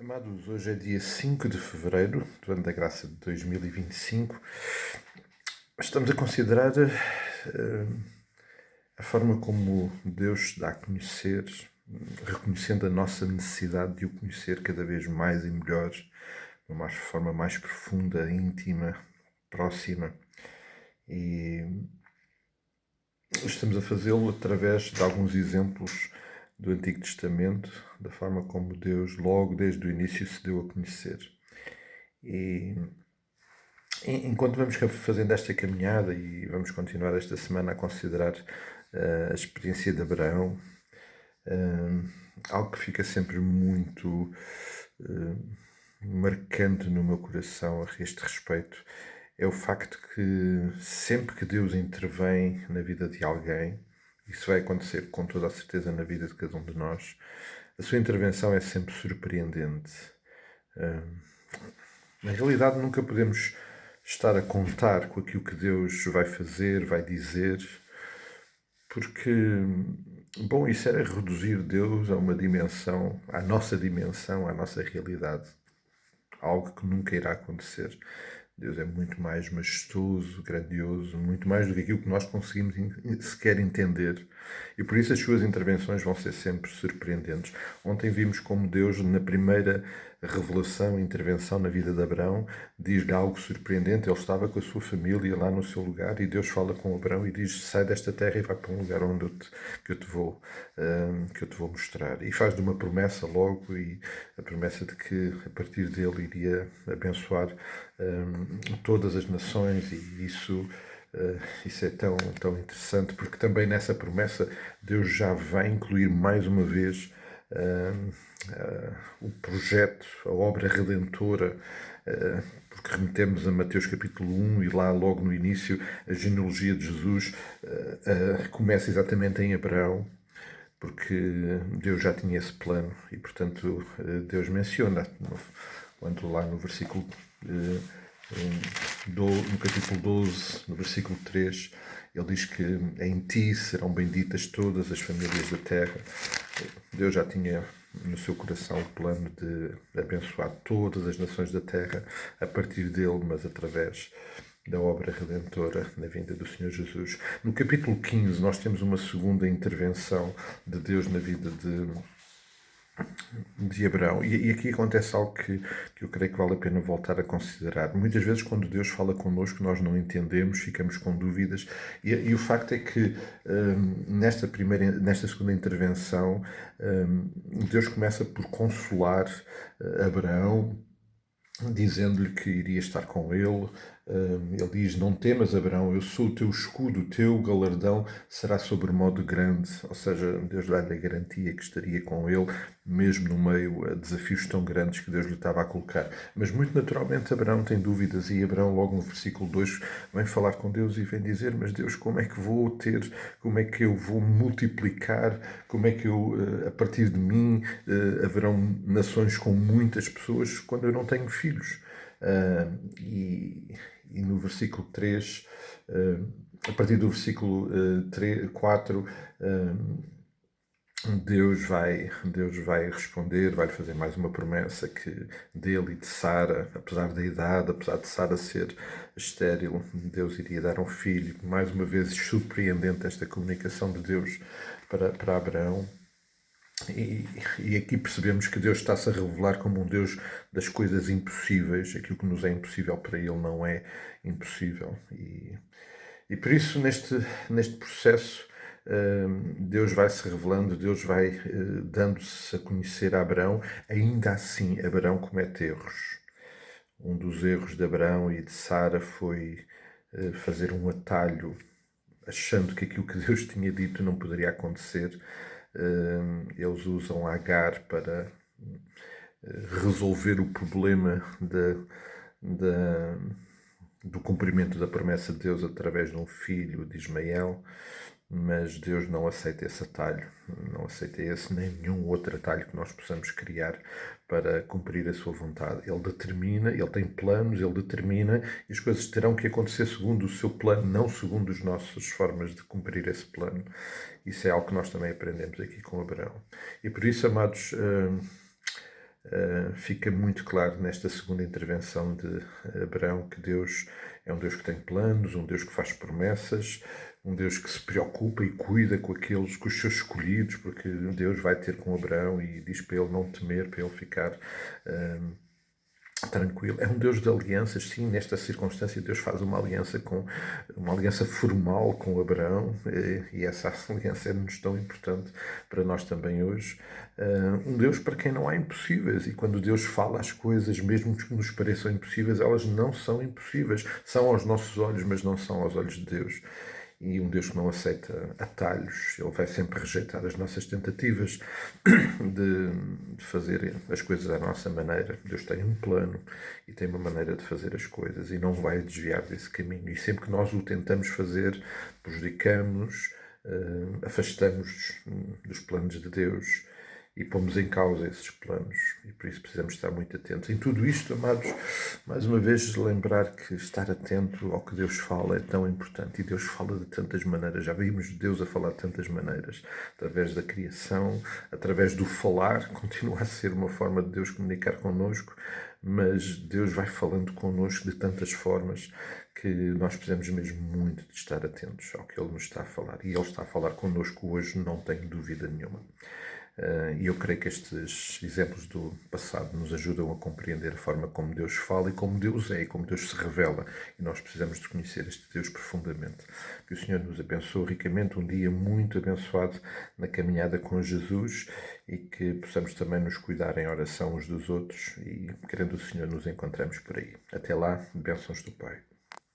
Amados, hoje é dia 5 de fevereiro do ano da graça de 2025. Estamos a considerar a forma como Deus se dá a conhecer, reconhecendo a nossa necessidade de o conhecer cada vez mais e melhor, de uma forma mais profunda, íntima, próxima. E estamos a fazê-lo através de alguns exemplos do Antigo Testamento, da forma como Deus, logo desde o início, se deu a conhecer. E enquanto vamos fazendo esta caminhada e vamos continuar esta semana a considerar a experiência de Abraão, algo que fica sempre muito marcante no meu coração a este respeito é o facto que sempre que Deus intervém na vida de alguém, isso vai acontecer com toda a certeza na vida de cada um de nós, a sua intervenção é sempre surpreendente. Na realidade, nunca podemos estar a contar com aquilo que Deus vai fazer, vai dizer, porque, bom, isso era reduzir Deus a uma dimensão, à nossa realidade. Algo que nunca irá acontecer. Deus é muito mais majestoso, grandioso, muito mais do que aquilo que nós conseguimos sequer entender. E por isso as suas intervenções vão ser sempre surpreendentes. Ontem vimos como Deus, na primeira revelação, intervenção na vida de Abraão, diz-lhe algo surpreendente. Ele estava com a sua família lá no seu lugar e Deus fala com Abraão e diz: sai desta terra e vai para um lugar onde eu te vou mostrar. E faz de uma promessa logo, e a promessa de que a partir dele iria abençoar todas as nações, e isso é tão interessante, porque também nessa promessa Deus já vai incluir mais uma vez o projeto, a obra redentora, porque remetemos a Mateus capítulo 1 e lá logo no início a genealogia de Jesus começa exatamente em Abraão, porque Deus já tinha esse plano e, portanto, Deus menciona, quando lá no versículo no capítulo 12, no versículo 3, ele diz que em ti serão benditas todas as famílias da terra. Deus já tinha no seu coração o plano de abençoar todas as nações da terra a partir dele, mas através da obra redentora na vinda do Senhor Jesus. No capítulo 15 nós temos uma segunda intervenção de Deus na vida de Abraão. E aqui acontece algo que eu creio que vale a pena voltar a considerar. Muitas vezes, quando Deus fala connosco, nós não entendemos, ficamos com dúvidas, e o facto é que nesta segunda intervenção, Deus começa por consolar Abraão, dizendo-lhe que iria estar com ele. Ele diz: não temas, Abraão, eu sou o teu escudo, o teu galardão será sobremodo grande. Ou seja, Deus dá-lhe a garantia que estaria com ele, mesmo no meio a desafios tão grandes que Deus lhe estava a colocar. Mas muito naturalmente Abraão tem dúvidas, e Abraão logo no versículo 2 vem falar com Deus e vem dizer: mas Deus, como é que vou ter, como é que eu vou multiplicar, como é que eu, a partir de mim, haverão nações com muitas pessoas quando eu não tenho filhos? E no versículo 3, a partir do versículo 4, Deus vai responder, vai fazer mais uma promessa que dele e de Sara, apesar da idade, apesar de Sara ser estéril, Deus iria dar um filho. Mais uma vez surpreendente esta comunicação de Deus para Abraão. E aqui percebemos que Deus está-se a revelar como um Deus das coisas impossíveis. Aquilo que nos é impossível para Ele não é impossível. E por isso, neste processo, Deus vai se revelando, Deus vai dando-se a conhecer a Abraão. Ainda assim, Abraão comete erros. Um dos erros de Abraão e de Sara foi fazer um atalho, achando que aquilo que Deus tinha dito não poderia acontecer. Eles usam Agar para resolver o problema do cumprimento da promessa de Deus através de um filho de Ismael, mas Deus não aceita esse atalho, não aceita esse nem nenhum outro atalho que nós possamos criar para cumprir a sua vontade. Ele determina, ele tem planos, ele determina, e as coisas terão que acontecer segundo o seu plano, não segundo as nossas formas de cumprir esse plano. Isso é algo que nós também aprendemos aqui com Abraão. E por isso, amados, fica muito claro nesta segunda intervenção de Abraão que Deus é um Deus que tem planos, um Deus que faz promessas, um Deus que se preocupa e cuida com com os seus escolhidos, porque Deus vai ter com Abraão e diz para ele não temer, para ele ficar tranquilo. É um Deus de alianças, sim. Nesta circunstância Deus faz uma aliança formal com Abraão, e essa aliança é-nos tão importante para nós também hoje. Um Deus para quem não há impossíveis, e quando Deus fala as coisas, mesmo que nos pareçam impossíveis, elas não são impossíveis. São aos nossos olhos, mas não são aos olhos de Deus. E um Deus que não aceita atalhos, Ele vai sempre rejeitar as nossas tentativas de fazer as coisas à nossa maneira. Deus tem um plano e tem uma maneira de fazer as coisas e não vai desviar desse caminho. E sempre que nós o tentamos fazer, prejudicamos, afastamos dos planos de Deus e pomos em causa esses planos, e por isso precisamos estar muito atentos. Em tudo isto, amados, mais uma vez lembrar que estar atento ao que Deus fala é tão importante, e Deus fala de tantas maneiras. Já vimos Deus a falar de tantas maneiras, através da criação, através do falar, continua a ser uma forma de Deus comunicar connosco, mas Deus vai falando connosco de tantas formas que nós precisamos mesmo muito de estar atentos ao que Ele nos está a falar. E Ele está a falar connosco hoje, não tenho dúvida nenhuma. E eu creio que estes exemplos do passado nos ajudam a compreender a forma como Deus fala e como Deus é e como Deus se revela. E nós precisamos de conhecer este Deus profundamente. Que o Senhor nos abençoe ricamente, um dia muito abençoado na caminhada com Jesus, e que possamos também nos cuidar em oração uns dos outros, e querendo o Senhor nos encontramos por aí. Até lá, bênçãos do Pai.